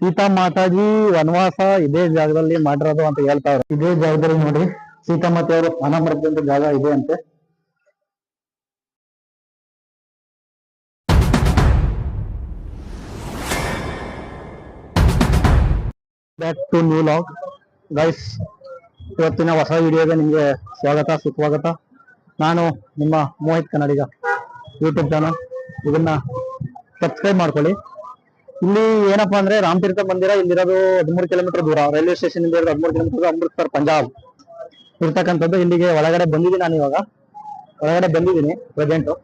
ಸೀತಾ ಮಾತಾಜಿ ವನವಾಸ ಇದೇ ಜಾಗದಲ್ಲಿ ಮಾಡಿರೋದು ಅಂತ ಹೇಳ್ತಾವ್ರೆ. ಇದೇ ಜಾಗದಲ್ಲಿ ನೋಡಿ ಸೀತಾ ಮಾತೆ ಅವರು ಸ್ನಾನ ಮಾಡಿದಂತ ಜಾಗ ಇದೆ ಅಂತೆ. Back to new vlog guys, ಇವತ್ತಿನ ಹೊಸ ವಿಡಿಯೋಗೆ ನಿಮಗೆ ಸ್ವಾಗತ ಸುಸ್ವಾಗತ. ನಾನು ನಿಮ್ಮ ಮೋಹಿತ್ ಕನ್ನಡಿಗ ಯೂಟ್ಯೂಬ್ ಚಾನಲ್, ಇದನ್ನ ಸಬ್ಸ್ಕ್ರೈಬ್ ಮಾಡ್ಕೊಳ್ಳಿ. ಇಲ್ಲಿ ಏನಪ್ಪಾ ಅಂದ್ರೆ ರಾಮತೀರ್ಥ ಮಂದಿರ ಇಲ್ಲಿರೋದು 13 ಕಿಲೋಮೀಟರ್ ದೂರ, ರೈಲ್ವೆ ಸ್ಟೇಷನ್ ಇಂದ 13 ಕಿಲೋಮೀಟರ್, ಅಮೃತ್ಸರ್ ಪಂಜಾಬ್ ಇರ್ತಕ್ಕಂಥದ್ದು. ಇಲ್ಲಿಗೆ ಒಳಗಡೆ ಬಂದಿದ್ದೀನಿ, ನಾನು ಇವಾಗ ಒಳಗಡೆ ಬಂದಿದ್ದೀನಿ, ಪ್ರೆಸೆಂಟು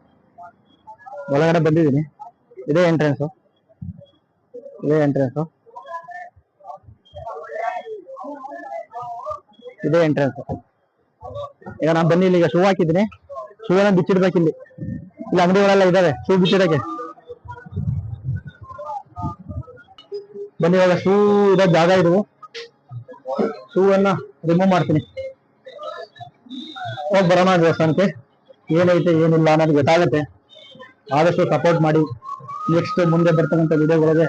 ಒಳಗಡೆ ಬಂದಿದ್ದೀನಿ. ಇದೇ ಎಂಟ್ರೆನ್ಸು, ಇದೇ ಎಂಟ್ರೆನ್ಸು, ಇದೇ ಎಂಟ್ರೆನ್ಸ್. ಈಗ ನಾನು ಬನ್ನಿ ಇಲ್ಲಿಗೆ ಶೂ ಹಾಕಿದ್ದೀನಿ, ಶೂನ ಬಿಚ್ಚಿಡ್ಬೇಕು. ಇಲ್ಲಿ ಅಂಗಡಿಗಳೆಲ್ಲ ಇದಾವೆ ಶೂ ಬಿಚ್ಚಿಡಕ್ಕೆ. ಬನ್ನಿ ಇವಾಗ ಶೂ ಇರೋ ಜಾಗ ಇದು, ಶೂ ಅನ್ನ ರಿಮೂವ್ ಮಾಡ್ತೀನಿ. ಹೋಗಿ ಬರೋಣ ದೇವಸ್ಥಾನಕ್ಕೆ. ಏನೈತೆ ಏನಿಲ್ಲ ಅನ್ನೋದು ಗೊತ್ತಾಗುತ್ತೆ. ಆದಷ್ಟು ಸಪೋರ್ಟ್ ಮಾಡಿ. ನೆಕ್ಸ್ಟ್ ಮುಂದೆ ಬರ್ತಕ್ಕಂಥ ವಿಡಿಯೋಗಳಿಗೆ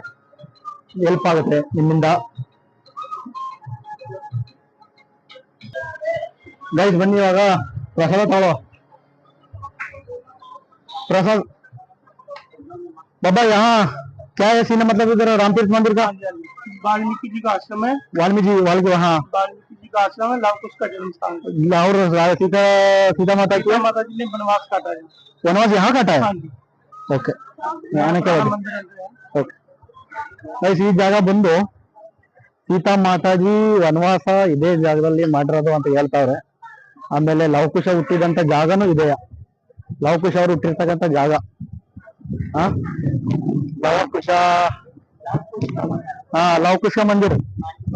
ಹೆಲ್ಪ್ ಆಗುತ್ತೆ ನಿಮ್ಮಿಂದ. ಗೈಸ್ ಬನ್ನಿ ಇವಾಗ ಪ್ರಸಾದ ತಗೊಳ್ಳೋ. प्रसाद बाबा, यहाँ क्या है सीन, मतलब इधर रामतीर्थ मंदिर का? वाल्मीकि जी का आश्रम है। वाल्मीकि वहाँ वाल्मीकि जी का आश्रम है, लव कुश का जन्म स्थान है। लाहौर सीता सीता माता की माता जी ने वनवास काटा है। वनवास यहाँ काटा है? हाँ जी। ओके, आने के बाद ओके ಗೈಸ್, ಈ ಜಾಗ ಬಂದು ಸೀತಾ ಮಾತಾಜಿ ವನವಾಸ ಇದೇ ಜಾಗದಲ್ಲಿ ಮಾಡಿರೋದು ಅಂತ ಹೇಳ್ತಾವ್ರೆ. ಆಮೇಲೆ ಲವಕುಶ ಹುಟ್ಟಿದಂತ ಜಾಗನೂ ಇದೆಯಾ, ಲವಕುಶ ಅವರು ಹುಟ್ಟಿರ್ತಕ್ಕಂಥ ಜಾಗ. ಲವಕುಶ, ಲವಕುಶ ಮಂದಿರ,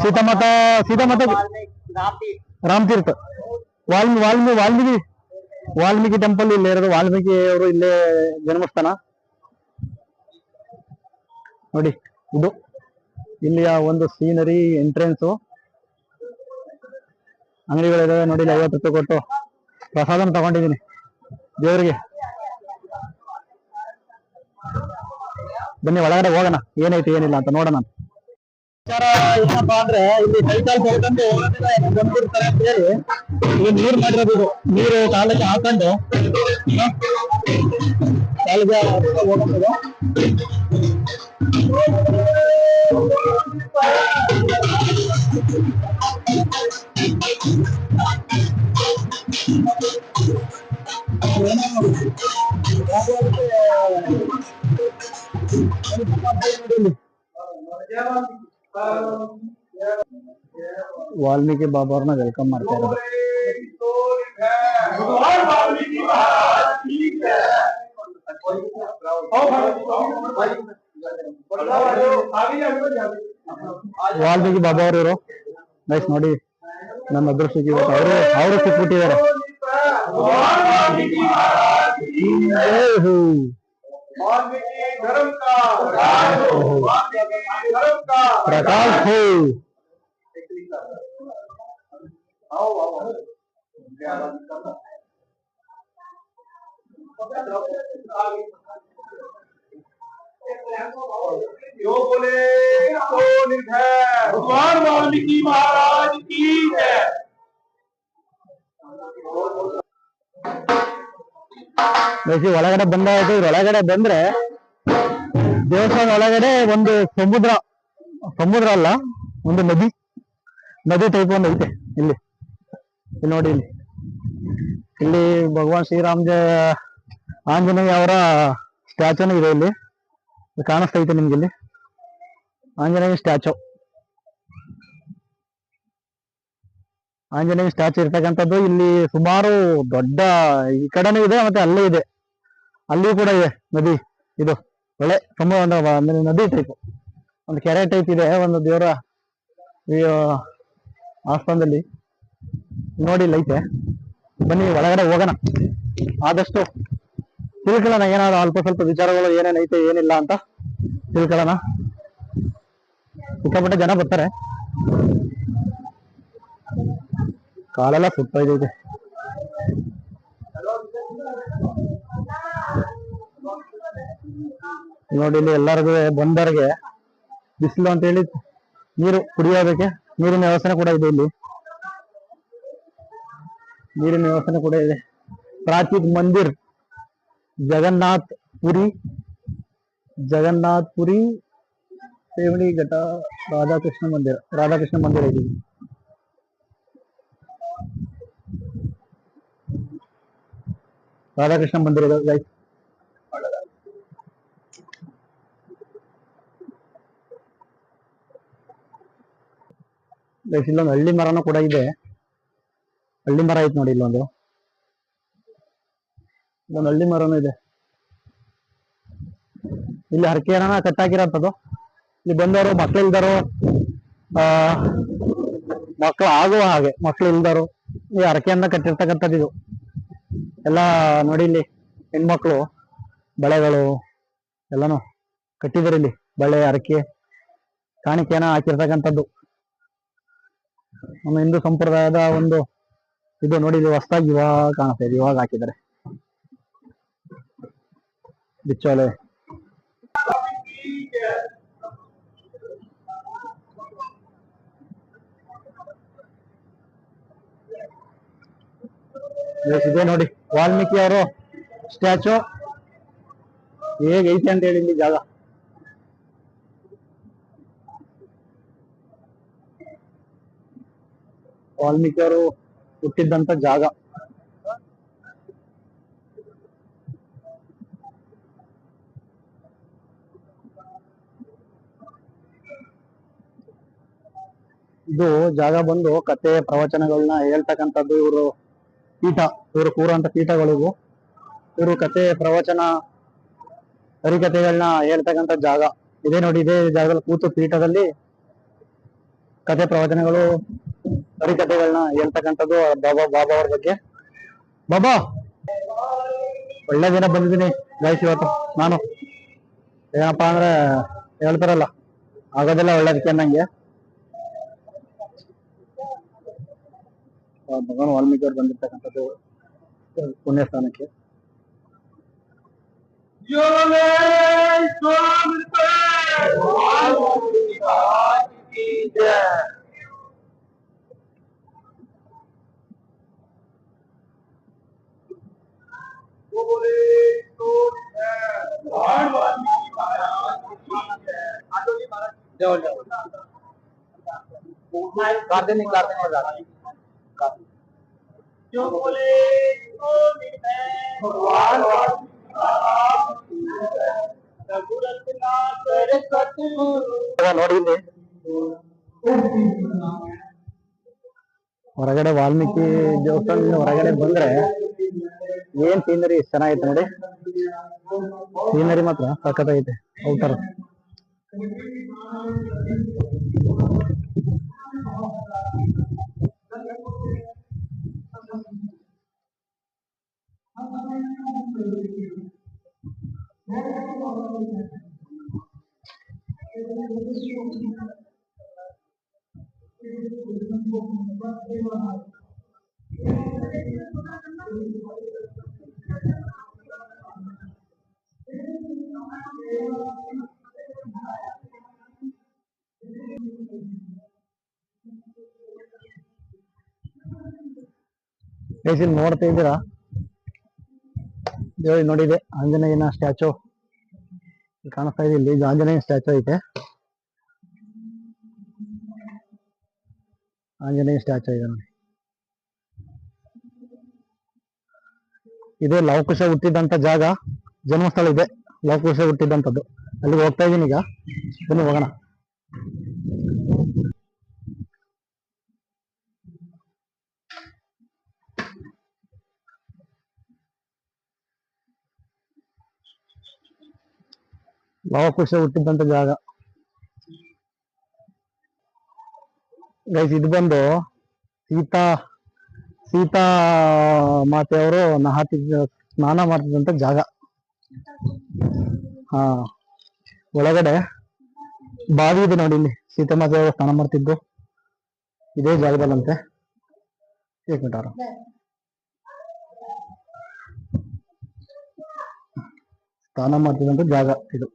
ಸೀತಾ ಮಾತಾ ರಾಮತೀರ್ಥ, ವಾಲ್ಮೀಕಿ ಟೆಂಪಲ್ ಇಲ್ಲೇ ಇರೋದು. ವಾಲ್ಮೀಕಿ ಅವರು ಇಲ್ಲೇ ಜನ್ಮಸ್ಥಾನ ನೋಡಿ. ಇದು ಇಲ್ಲಿಯ ಒಂದು ಸೀನರಿ ಎಂಟ್ರೆನ್ಸು. ಅಂಗಡಿಗಳಿದಾವೆ ನೋಡಿ. 50 ರೂಪಾಯಿ ಕೊಟ್ಟು ಪ್ರಸಾದನ ತಗೊಂಡಿದ್ದೀನಿ ದೇವರಿಗೆ. ಬನ್ನಿ ಒಳಗಡೆ ಹೋಗೋಣ, ಏನೈತೆ ಏನಿಲ್ಲ ಅಂತ ನೋಡೋಣ. ಏನಪ್ಪಾ ಅಂದ್ರೆ ಇಲ್ಲಿ ಕೈಕಾಲು ತೊಳ್ಕೊಂಡು ಬಂದಿರ್ತಾರೆ ಅಂತ ಹೇಳಿ ಇದು ನೀರು ಮಾಡಿರೋದು. ಇದು ನೀರು ಕಾಲಕ್ಕೆ ಹಾಕೊಂಡು ಕಾಲಿಗೆ ಹೋಗೋದು. ವಾಲ್ಮೀಕಿ ಬಾಬಾ ಅವ್ರನ್ನ ವೆಲ್ಕಮ್ ಮಾಡ್ತಾ ಇರೋದು. ವಾಲ್ಮೀಕಿ ಬಾಬಾ ಅವರು ಇರೋ ನೈಸ್ ನೋಡಿ. ನನ್ನ ಅದೃಷ್ಟಕ್ಕೆ ಇವತ್ತು ಅವರು ಸಿಕ್ಬಿಟ್ಟಿದ್ದಾರೆ. प्रकाश हो जो बोले तो निर्भय। भगवान वाल्मीकि महाराज की जय। ಒಳಗಡೆ ಬಂದಾಯ್ತು. ಒಳಗಡೆ ಬಂದ್ರೆ ದೇವಸ್ಥಾನ ಒಳಗಡೆ ಒಂದು ಸಮುದ್ರ ಅಲ್ಲ, ಒಂದು ನದಿ ಟೈಪ್ ಒಂದು ಐತೆ. ಇಲ್ಲಿ ನೋಡಿ, ಇಲ್ಲಿ ಭಗವಾನ್ ಆಂಜನೇಯ ಅವರ ಸ್ಟ್ಯಾಚುನು ಇದೆ. ಇಲ್ಲಿ ಕಾಣಿಸ್ತೈತೆ ನಿಮ್ಗೆ, ಇಲ್ಲಿ ಆಂಜನೇಯ ಸ್ಟ್ಯಾಚು ಇರ್ತಕ್ಕಂಥದ್ದು. ಇಲ್ಲಿ ಸುಮಾರು ದೊಡ್ಡ ಈ ಕಡೆನೂ ಇದೆ, ಮತ್ತೆ ಅಲ್ಲೇ ಇದೆ, ಅಲ್ಲಿಯೂ ಕೂಡ ಇದೆ ನದಿ. ಇದು ಒಳ್ಳೆ ಸಮುದ್ರ ಅಂದ್ರೆ ನದಿ ಟೈಪ್, ಒಂದು ಕೆರೆ ಟೈಪ್ ಇದೆ ಒಂದು ದೇವರ ಆಸ್ಥಾನದಲ್ಲಿ. ನೋಡಿ ಇಲ್ಲಿ ಐತೆ. ಬನ್ನಿ ಒಳಗಡೆ ಹೋಗೋಣ, ಆದಷ್ಟು ತಿಳ್ಕೊಳ್ಳೋಣ. ಏನಾದ್ರು ಅಲ್ಪ ಸ್ವಲ್ಪ ವಿಚಾರಗಳು ಏನೇನೈತೆ ಏನಿಲ್ಲ ಅಂತ ತಿಳ್ಕೊಳ್ಳೋಣ. ಸಿಕ್ಕಾಪಟ್ಟೆ ಜನ ಬರ್ತಾರೆ. ಕಾಲೆಲ್ಲ ಸುತ್ತ ಇದೆ. ನೋಡಿ ಇಲ್ಲಿ ಎಲ್ಲರಿಗೂ ಬಂದವರಿಗೆ ಬಿಸಿಲು ಅಂತ ಹೇಳಿ ನೀರು ಕುಡಿಯೋದಕ್ಕೆ ನೀರಿನ ವ್ಯವಸ್ಥೆ ಕೂಡ ಇದೆ ಇಲ್ಲಿ. ನೀರಿನ ವ್ಯವಸ್ಥೆ ಕೂಡ ಇದೆ. ಪ್ರಾಚೀನ್ ಮಂದಿರ್ ಜಗನ್ನಾಥ್ ಪುರಿ ಸೇವಡಿ ಘಟ್ಟ ರಾಧಾಕೃಷ್ಣ ಮಂದಿರ ಇದೆ. ರಾಧಾಕೃಷ್ಣ ಮಂದಿರ ಇದೆ ಗೈಸ್. ಇಲ್ಲೊಂದು ಹಳ್ಳಿ ಮರನೂ ಕೂಡ ಇದೆ. ಹಳ್ಳಿ ಮರ ಐತೆ ನೋಡಿ, ಇಲ್ಲೊಂದು ಹಳ್ಳಿ ಮರನೂ ಇದೆ. ಇಲ್ಲಿ ಹರಕೆಯನ್ನ ಕಟ್ಟಾಕಿರೋಂಥದ್ದು. ಇಲ್ಲಿ ಬಂದವರು ಮಕ್ಳು ಇಲ್ದಾರು, ಮಕ್ಳು ಆಗುವ ಹಾಗೆ ಮಕ್ಳು ಇಲ್ದಾರು ಈ ಹರಕೆಯನ್ನ ಕಟ್ಟಿರ್ತಕ್ಕಂಥದ್ದು. ಇದು ಎಲ್ಲ ನೋಡಿ, ಇಲ್ಲಿ ಹೆಣ್ಮಕ್ಳು ಬಳೆಗಳು ಎಲ್ಲಾನು ಕಟ್ಟಿದ್ದಾರೆ. ಇಲ್ಲಿ ಬಳೆ, ಹರಕೆ, ಕಾಣಿಕೆಯನ್ನ ಹಾಕಿರ್ತಕ್ಕಂಥದ್ದು ನಮ್ಮ ಹಿಂದೂ ಸಂಪ್ರದಾಯದ ಒಂದು ಇದು ನೋಡಿ. ಇದು ಹೊಸದಾಗಿ ಇವಾಗ ಕಾಣ್ತಾ ಇದೆ, ಇವಾಗ ಹಾಕಿದ್ದಾರೆ ಬಿಚ್ಚೋಲೆ. ಇದೆ ನೋಡಿ ವಾಲ್ಮೀಕಿ ಅವರು ಸ್ಟ್ಯಾಚು ಹೇಗೈತೆ ಅಂತ ಹೇಳಿ ಇಲ್ಲಿ ಜಾಗ. ವಾಲ್ಮೀಕಿ ಅವರು ಹುಟ್ಟಿದ್ದಂತ ಜಾಗ. ಇದು ಜಾಗ ಬಂದು ಕತೆ ಪ್ರವಚನಗಳನ್ನ ಹೇಳ್ತಕ್ಕಂಥದ್ದು. ಇವರು ಪೀಠ, ಇವರು ಕೂರಂತ ಪೀಠಗಳಿವು. ಇವರು ಕತೆ ಪ್ರವಚನ ಹರಿಕತೆಗಳನ್ನ ಹೇಳ್ತಕ್ಕಂಥ ಜಾಗ ಇದೆ ನೋಡಿ. ಇದೇ ಜಾಗದಲ್ಲಿ ಕೂತು ಪೀಠದಲ್ಲಿ ಕತೆ ಪ್ರವಚನಗಳು ಹರಿಕತೆಗಳನ್ನ ಹೇಳ್ತಕ್ಕಂಥದ್ದು ಬಾಬಾ ಅವ್ರ ಬಗ್ಗೆ. ಬಾಬಾ ಒಳ್ಳೆ ದಿನ ಬಂದಿದ್ದೀನಿ ಗೈಸ್. ಇವತ್ತು ನಾನು ಏನಪ್ಪಾ ಅಂದ್ರೆ ಹೇಳ್ತಾರಲ್ಲ, ಆಗೋದೆಲ್ಲ ಒಳ್ಳೇದಕ್ಕೆ ಅನ್ನಂಗೆ. ಭಗವಾನ್ ವಾಲ್ಮೀಕಿ ಅವ್ರು ಬಂದಿರ್ತಕ್ಕಂಥದ್ದು ಪುಣ್ಯ ಸ್ಥಾನಕ್ಕೆ. ನೋಡಿ ಇಲ್ಲಿ ಹೊರಗಡೆ ವಾಲ್ಮೀಕಿ ದೇವಸ್ಥಾನದಿಂದ ಹೊರಗಡೆ ಬಂದ್ರೆ ಏನ್ ಸೀನರಿ ಚೆನ್ನಾಗೈತೆ ನೋಡಿ. ಸೀನರಿ ಮಾತ್ರ ಸಖತ್ತಾಗೈತೆ. ಔಟರ್ ಇಲ್ಲಿ ನೋಡ್ತಾ ಇದ್ದೀರಾ ನೋಡಿದೆ ಆಂಜನೇಯನ ಸ್ಟ್ಯಾಚು ಕಾಣಿಸ್ತಾ ಇದೆ. ಇಲ್ಲಿ ಆಂಜನೇಯ ಸ್ಟ್ಯಾಚು ಐತೆ. ಆಂಜನೇಯ ಸ್ಟ್ಯಾಚು ಇದೆ ನೋಡಿ. ಇದು ಲವಕುಶ ಹುಟ್ಟಿದಂತ ಜಾಗ, ಜನ್ಮಸ್ಥಳ ಇದೆ. ಲವಕುಶ ಹುಟ್ಟಿದಂಥದ್ದು ಅಲ್ಲಿಗೆ ಹೋಗ್ತಾ ಇದೀನಿ ಈಗ. ಬನ್ನಿ ಹೋಗೋಣ. ಲವಕುಶ ಹುಟ್ಟಿದ್ದಂತ ಜಾಗ ಗೈಸ್. ಇದು ಬಂದು ಸೀತಾ ಮಾತೆಯವರು ಸ್ನಾನ ಮಾಡ್ತಿದ್ದಂತ ಜಾಗ. ಒಳಗಡೆ ಬಾವಿ ಇದೆ ನೋಡಿ. ಇಲ್ಲಿ ಸೀತಾ ಮಾತೆಯವರು ಸ್ನಾನ ಮಾಡ್ತಿದ್ದು ಇದೇ ಜಾಗದಲ್ಲಂತೆ. ಸ್ನಾನ ಮಾಡ್ತಿದ್ದಂತ ಜಾಗ ಇದು.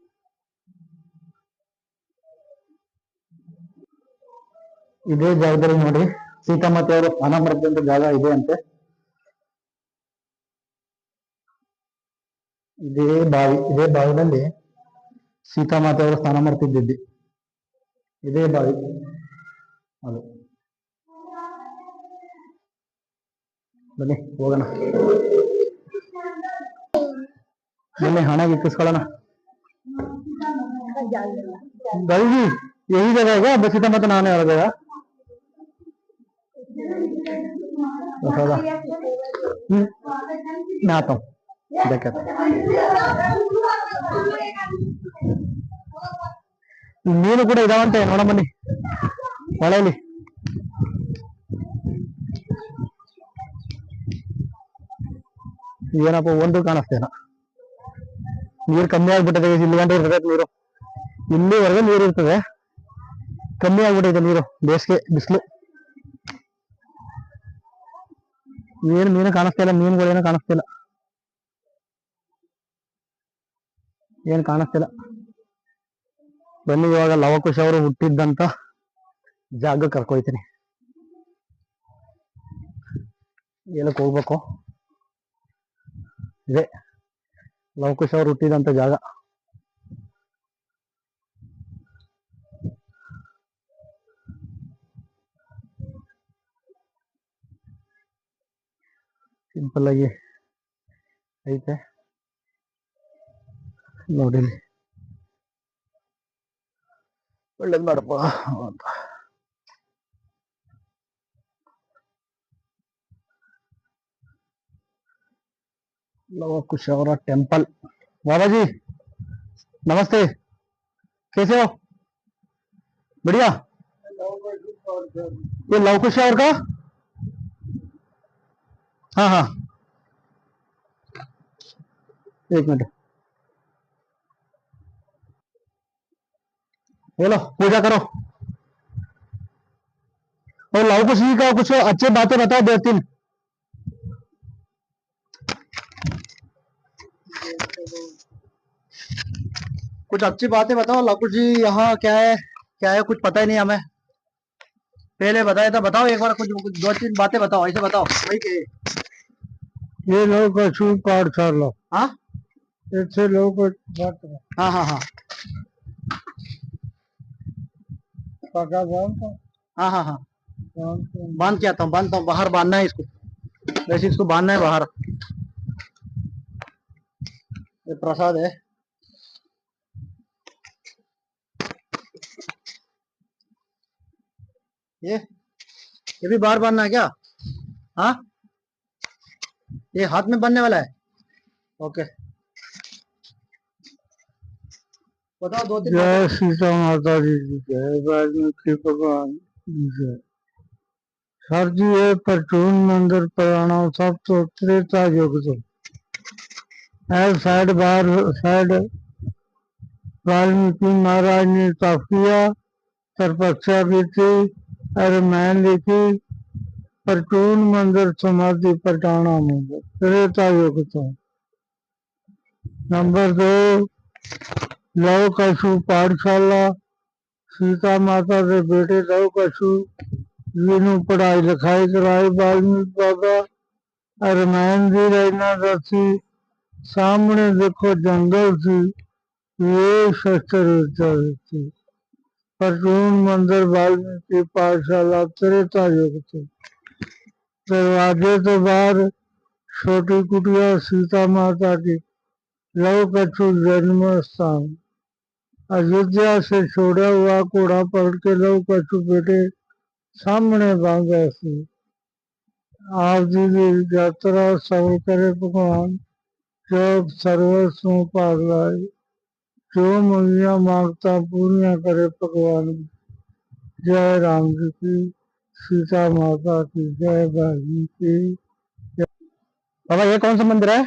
ಇದೇ ಜಾಗದಲ್ಲಿ ನೋಡಿ ಸೀತಾಮಾತೆ ಅವರು ಸ್ನಾನ ಮಾಡಿದಂತ ಜಾಗ ಇದೆ ಅಂತೆ. ಇದೇ ಬಾವಿನಲ್ಲಿ ಸೀತಾಮಾತೆ ಅವರು ಸ್ನಾನ ಮಾಡ್ತಿದ್ದಿದ್ದು ಇದೇ ಬಾವಿ ಅದು. ಬನ್ನಿ ಹೋಗೋಣ, ಬನ್ನಿ ಹಣ ಗಿಕ್ಕಿಸ್ಕೊಳ್ಳೋಣ. गई यही जगह है क्या? बस सीतामाता नहाने वाला जगह मैं आता हूँ देख ನೀನು ಕೂಡ ಇದಾವಂತೆ ನೋಡ ಬನ್ನಿ ಹೊಳೆಯಲ್ಲಿ. ಏನಪ್ಪ ಒಂದು ಕಾಣಿಸ್ತೇನ, ನೀರು ಕಮ್ಮಿ ಆಗ್ಬಿಟ್ಟದೆ. ಇಲ್ಲಿ ಗಂಟೆ ಇರ್ತದೆ ನೀರು, ಇಲ್ಲಿವರೆಗೆ ನೀರು ಇರ್ತದೆ, ಕಮ್ಮಿ ಆಗ್ಬಿಟ್ಟೈತೆ ನೀರು. ಬೇಸಿಗೆ ಬಿಸಿಲು, ಮೀನು ಕಾಣಿಸ್ತಾ ಇಲ್ಲ, ಮೀನುಗಳೇನು ಕಾಣಿಸ್ತಿಲ್ಲ, ಏನ್ ಕಾಣಿಸ್ತಿಲ್ಲ. ಬನ್ನಿ ಇವಾಗ ಲವಕುಶ ಅವರು ಹುಟ್ಟಿದ್ದಂತ ಜಾಗ ಕರ್ಕೊಯ್ತೀನಿ. ಏನಕ್ಕೆ ಹೋಗ್ಬೇಕು, ಇದೆ ಲವಕುಶ ಅವರು ಹುಟ್ಟಿದಂತ ಜಾಗ. ಸಿಂಪಲ್ ಆಗಿ ಐತೆ ನೋಡಿ, ಒಳ್ಳೇದು ಮಾಡಪ್ಪ ಅಂತ. लवकुश और टेम्पल। बाबा जी नमस्ते, कैसे हो? बढ़िया। ये लवकुश और का, हाँ हाँ एक मिनट, बोलो पूजा करो। और लवकुश जी का कुछ अच्छी बातें बताओ, दो तीन। कुछ अच्छी बातें बताओ लवकुश जी, यहाँ क्या है कुछ पता ही नहीं हमें, पहले बताया था, बताओ एक बार कुछ दो तीन बातें बताओ, ऐसे बताओ वही के। ये लोग पाठशाला, हाँ ऐसे लोग, हाँ हाँ हाँ हाँ हाँ हाँ बांध के आता हूँ, बांधता हूँ, बाहर बांधना है इसको, वैसे इसको बांधना है बाहर। ये प्रसाद है, ये भी बाहर बांधना है क्या? हाँ ये हाथ में बांधने वाला है, ओके बताओ दो तीन। जय सीता माता जी की जय, वाल्मीकि भगवान की जय। सर जी ये परचून मंदिर पुराना सब तो त्रेता युग तो साइड बार साइड वाल्मीकि महाराज ने तप किया, तपस्या की थी और मैं लिखी परचून मंदिर समाधि पटाना मंदिर त्रेता युग तो। नंबर 2 लव कशु पाठशाला, सीता माता के बेटे लव कशु जिन्हों पढ़ाई लिखाई कराई वाल्मीकि बाबा। और मैन जी रहना दसी, सामने देखो जंगल सी, ये शस्त्र थी। परचून मंदिर वाल्मीकि पाठशाला त्रेता युग थी। दरवाजे तो बाहर छोटी कुटिया सीता माता की, लव कछु जन्म स्थान। अयोध्या से छोड़ा हुआ घोड़ा पकड़ के लव कछु बेटे सामने बांधा सी। आप जी की यात्रा सफल करे भगवान, जो सर्वस्व पार लाए, जो मंगिया मांगता पूरियां करे भगवान। जय राम जी की, सीता माता की जय, भाई की। बाबा ये कौन सा मंदिर है?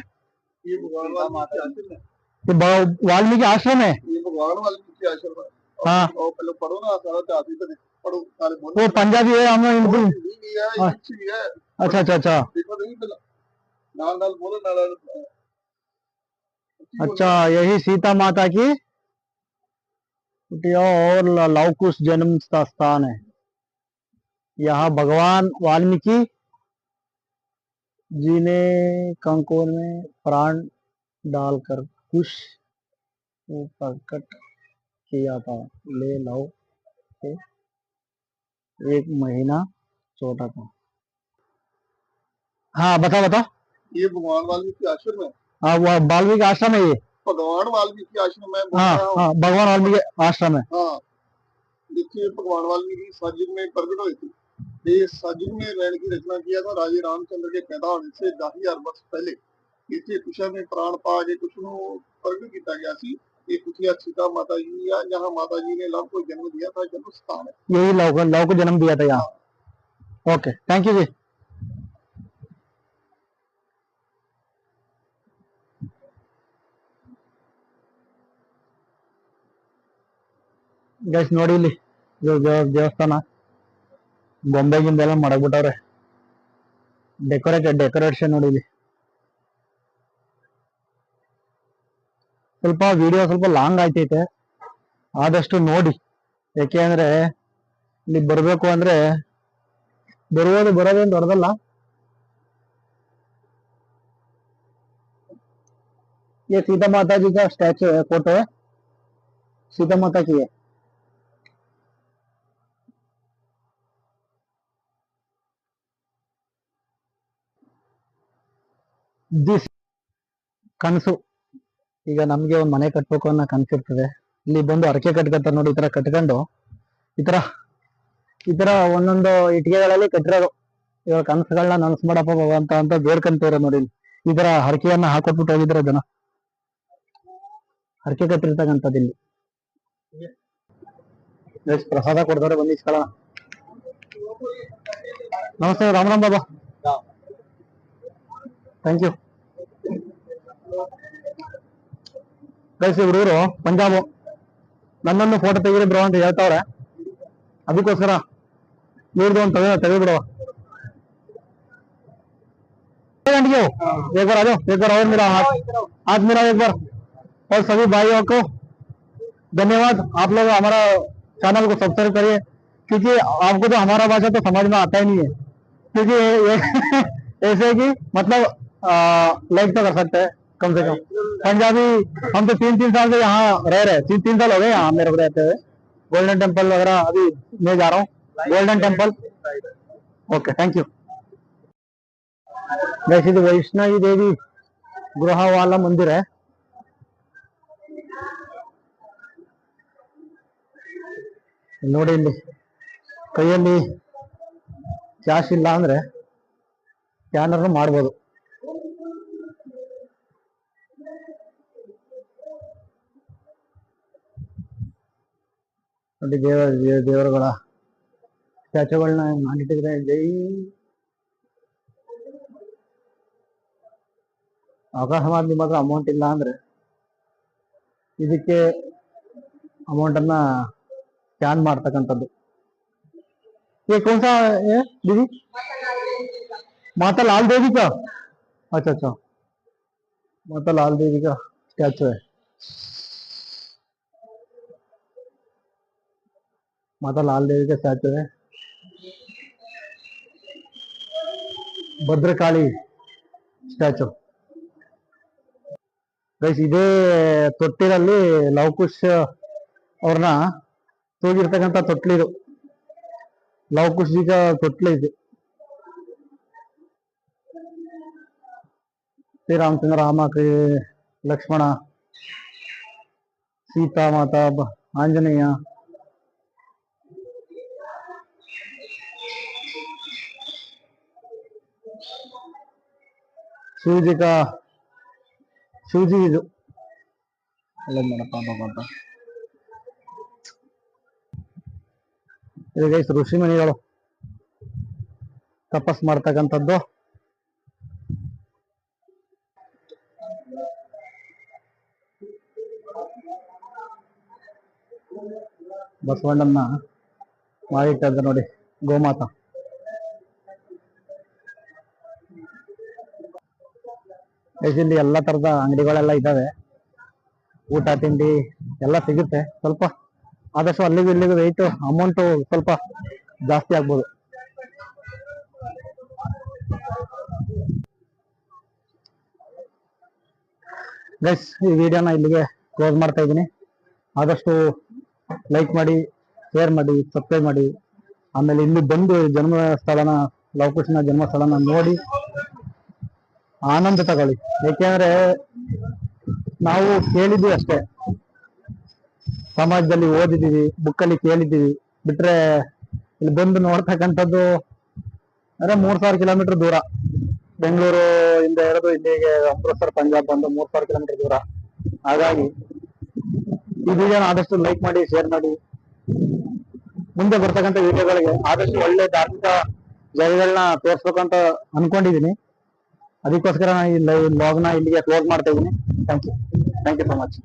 ये भगवान माता है, ये वाल्मीकि आश्रम है। ये भगवान वाल्मीकि आश्रम है। हाँ और पहले पढ़ो ना, सारा आदमी तो पढ़ो, सारे बोलो। वो पंजाबी है, हम हिंदी भी है, इंग्लिश भी है। अच्छा अच्छा अच्छा देखो नहीं पहले नाल नाल बोलो, नाल अच्छा, यही सीता माता की कुटिया और लवकुश जन्म का स्थान है। यहाँ भगवान वाल्मीकि जी ने कंकोर में प्राण डालकर कुश को प्रकट किया था। ले लो से 1 महीना छोटा था। हाँ बताओ बताओ। ये भगवान वाल्मीकि आश्रम है। हाँ वो वाल्मीकि आश्रम है ये। भगवान वाल्मीकि आश्रम है, बोल हाँ रहा हूँ। हाँ भगवान वाल्मीकि आश्रम है। हाँ, देखिए भगवान वाल्मीकि साजिद में प्रकट हुए थे। ये साजिद में रैन की रचना किया था राजे रामचंद्र के पैदा होने से 10,000 वर्ष पहले। इसे कुशा में प्राण पा के कुछ प्रकट किया गया सी। ये कुटिया सीता माता जी या जहाँ माता जी ने लव को जन्म दिया था, जन्म स्थान है। यही लव को जन्म दिया था यहाँ। Okay thank you ji. Guys ನೋಡಿ ಇಲ್ಲಿ ದೇವಸ್ಥಾನ ಗೊಂಬೆ ಗಿಂಬೆ ಎಲ್ಲ ಮಾಡಕ್ಬಿಟ್ಟವ್ರೆ. ಡೆಕೋರೇಷನ್ ನೋಡಿ ಇಲ್ಲಿ. ಸ್ವಲ್ಪ ವಿಡಿಯೋ ಸ್ವಲ್ಪ ಲಾಂಗ್ ಆಯ್ತೈತೆ, ಆದಷ್ಟು ನೋಡಿ. ಯಾಕೆ ಅಂದ್ರೆ ಇಲ್ಲಿ ಬರ್ಬೇಕು ಅಂದ್ರೆ ಬರೋದೇನು ದೊಡ್ಡದಲ್ಲ. ये सीता माता जी का स्टैचू है, फोटो है सीता माता की है. ದಿಸ್ ಕನಸು. ಈಗ ನಮ್ಗೆ ಒಂದ್ ಮನೆ ಕಟ್ಬೇಕು ಅನ್ನೋ ಕನಸಿರ್ತದೆ. ಇಲ್ಲಿ ಬಂದು ಅರಕೆ ಕಟ್ಕೊತಾರೆ ನೋಡಿ, ಈ ತರ ಕಟ್ಕೊಂಡು ಈ ತರ ಒಂದೊಂದು ಇಟ್ಟಿಗೆಗಳಲ್ಲಿ ಕಟ್ಟಿರೋದು. ಇವಾಗ ಕನಸುಗಳನ್ನ ನನಸು ಮಾಡಪ್ಪ ಭಗವಂತ ಅಂತ ಬೇಡ್ಕೊಂತೀರ ನೋಡಿ. ಈ ತರ ಹರಕೆಯನ್ನ ಹಾಕೊಟ್ಬಿಟ್ಟು ಹೋಗಿದ್ರೆ ಜನ, ಹರಕೆ ಕಟ್ಟಿರ್ತಕ್ಕಂಥದ್ದು ಇಲ್ಲಿ. ಎಷ್ಟು ಪ್ರಸಾದ ಕೊಡ್ತಾರೆ ಬನ್ನಿ ಇಸ್ಕೊಳ್ಳೋಣ. ನಮಸ್ತೆ ರಾಮ್ ರಾಮ್ ಬಾಬಾ. Thank you. ಗೈಸ್ ಇವ್ರೂರು ಪಂಜಾಬ್. ನನ್ನನ್ನು ಫೋಟೋ ತೆಗೀರಿ ಬ್ರೋ ಅಂತ ಹೇಳ್ತಾವ್ರೆ, ಅದಕ್ಕೋಸ್ಕರ ಇವ್ರದ್ದು ಒಂದು ತೆಗೆದ್ಬಿಡುವ. एक बार आ जाओ, एक बार और मेरा हाथ मेरा एक बार. और सभी भाइयों को धन्यवाद. आप लोग हमारा चैनल को सब्सक्राइब करिए, क्योंकि आपको तो हमारा भाषा तो समझ में आता ही नहीं है. क्योंकि ऐसे कि मतलब लाइक तो कर सकते हैं कम से कम. पंजाबी हम तो 3 साल से यहाँ रह रहे, 3 साल हो गए यहाँ मेरे को रहते हुए. गोल्डन टेम्पल वगैरह अभी मैं जा रहा हूँ, golden temple. Okay thank you. वैसे तो वैष्णवी देवी गृह वाला मंदिर है. ನೋಡಿ ಇಲ್ಲಿ ಕೈಯಲ್ಲಿ ಕ್ಯಾಶ್ ಇಲ್ಲ ಅಂದ್ರೆ ಸ್ಕ್ಯಾನರ್ ಮಾಡ್ಬೋದು. ನೋಡಿ ದೇವರುಗಳ ಸ್ಟ್ಯಾಚುಗಳನ್ನ ಮಾಡಿಟ್ಟಿದ್ರೆ. ಜೈ ಅಕಸ್ಮಾತ್ ನಿಮ್ಮ ಹತ್ರ ಅಮೌಂಟ್ ಇಲ್ಲ ಅಂದ್ರೆ ಇದಕ್ಕೆ ಅಮೌಂಟ್ ಅನ್ನ ಸ್ಕ್ಯಾನ್ ಮಾಡ್ತಕ್ಕಂಥದ್ದು. ये कौन सा है दीदी? माता लाल देवी का. अच्छा माता लाल देवी का स्टैचू है. माता लाल देवी का स्टैचू है. ಭದ್ರಕಾಳಿ ಸ್ಟ್ಯಾಚು. ಗೈಸ್ ಇದೇ ತೊಟ್ಟಿಲಲ್ಲಿ ಲವಕುಶ್ ಅವ್ರನ್ನ ತೂಗಿರ್ತಕ್ಕಂಥ ತೊಟ್ಲಿದು. लवकुश जी का ತೊಟ್ಲು ಇದೆ. श्री रामचंद्र राम के लक्ष्मण सीता माता आंजनेय शिव जी का शिव जी ಇದು ಎಲ್ಲ ಮಾಡಪ್ಪ ಭಗವಂತ. ಇದು ಗೈಸ್ ಋಷಿ ಮುನಿಗಳು ತಪಸ್ ಮಾಡ್ತಕ್ಕಂಥದ್ದು. ಬಸವಣ್ಣನ ಮಾಡಿಟ್ಟದ್ದು ನೋಡಿ ಗೋಮಾತ. ಇಲ್ಲಿ ಎಲ್ಲ ತರದ ಅಂಗಡಿಗಳೆಲ್ಲ ಇದಾವೆ, ಊಟ ತಿಂಡಿ ಎಲ್ಲ ಸಿಗುತ್ತೆ. ಸ್ವಲ್ಪ ಆದಷ್ಟು ಅಲ್ಲಿಗೂ ಇಲ್ಲಿಗೂ ವೆಯ್ಟ್ ಅಮೌಂಟ್ ಸ್ವಲ್ಪ ಜಾಸ್ತಿ ಆಗ್ಬೋದು. ಗೈಸ್, ಈ ವಿಡಿಯೋನ ಇಲ್ಲಿಗೆ ಕ್ಲೋಸ್ ಮಾಡ್ತಾ ಇದ್ದೀನಿ. ಆದಷ್ಟು ಲೈಕ್ ಮಾಡಿ, ಶೇರ್ ಮಾಡಿ, ಸಬ್ಸ್ಕ್ರೈಬ್ ಮಾಡಿ. ಆಮೇಲೆ ಇಲ್ಲಿ ಬಂದು ಜನ್ಮಸ್ಥಳನ, ಲವಕೃಷ್ಣ ಜನ್ಮಸ್ಥಳನ ನೋಡಿ ಆನಂದ ತಗೊಳ್ಳಿ. ಯಾಕೆಂದ್ರೆ ನಾವು ಕೇಳಿದ್ವಿ ಅಷ್ಟೇ, ಸಮಾಜದಲ್ಲಿ ಓದಿದೀವಿ, ಬುಕ್ಕಲ್ಲಿ ಕೇಳಿದ್ದೀವಿ, ಬಿಟ್ರೆ ಇಲ್ಲಿ ಬಂದು ನೋಡ್ತಕ್ಕಂಥದ್ದು ಅಂದ್ರೆ 3000 ಕಿಲೋಮೀಟರ್ ದೂರ. ಬೆಂಗಳೂರು ಇಂದ ಹಿಡಿದು ಇಲ್ಲಿಗೆ ಅಮೃತಸರ್ ಪಂಜಾಬ್ ಬಂದು 3000 ಕಿಲೋಮೀಟರ್ ದೂರ. ಹಾಗಾಗಿ ಈ ವಿಡಿಯೋನ ಆದಷ್ಟು ಲೈಕ್ ಮಾಡಿ, ಶೇರ್ ಮಾಡಿ. ಮುಂದೆ ಬರ್ತಕ್ಕಂಥ ವಿಡಿಯೋಗಳಿಗೆ ಆದಷ್ಟು ಒಳ್ಳೆ ಧಾರ್ಮಿಕ ಜಾಗಗಳನ್ನ ತೋರಿಸ್ಬೇಕಂತ ಅನ್ಕೊಂಡಿದೀನಿ. ಅದಕ್ಕೋಸ್ಕರ ನಾನು ಈ ಲಾಗ್ನ ಇಲ್ಲಿಗೆ ಕ್ಲೋಸ್ ಮಾಡ್ತಾ ಇದ್ದೀನಿ. Thank you so much.